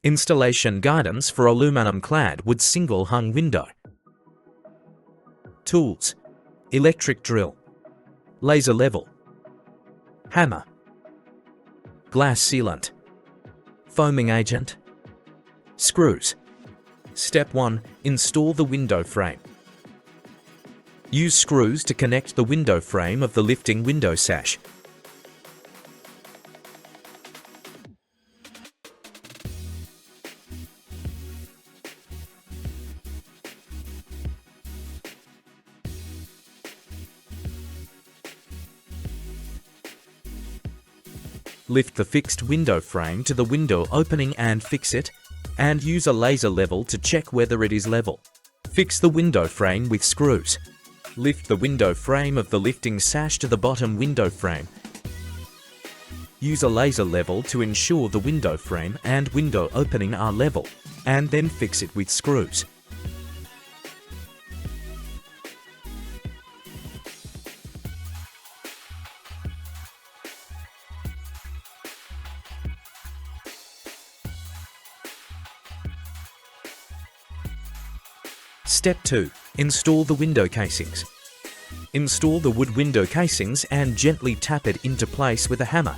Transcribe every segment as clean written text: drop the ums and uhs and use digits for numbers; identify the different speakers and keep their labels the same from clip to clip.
Speaker 1: Installation guidance for aluminum-clad wood single-hung window. Tools: electric drill, laser level, hammer, glass sealant, foaming agent, screws. Step 1. Install the window frame. Use screws to connect the window frame of the lifting window sash. Lift the fixed window frame to the window opening and fix it, and use a laser level to check whether it is level. Fix the window frame with screws. Lift the window frame of the lifting sash to the bottom window frame. Use a laser level to ensure the window frame and window opening are level, and then fix it with screws. Step 2. Install the window casings. Install the wood window casings and gently tap it into place with a hammer.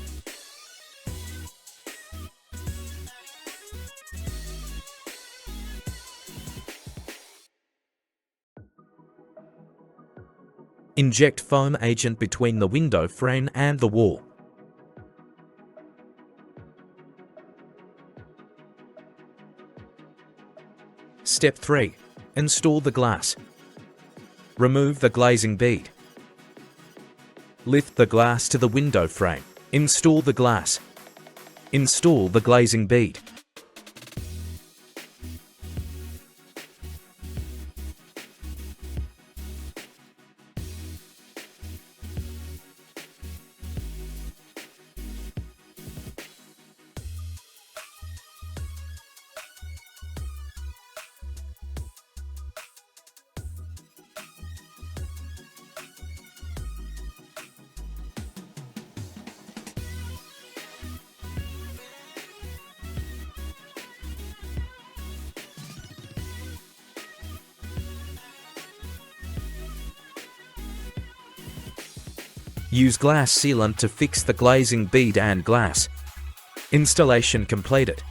Speaker 1: Inject foam agent between the window frame and the wall. Step 3. Install the glass. Remove the glazing bead. Lift the glass to the window frame. Install the glass. Install the glazing bead. Use glass sealant to fix the glazing bead and glass. Installation completed.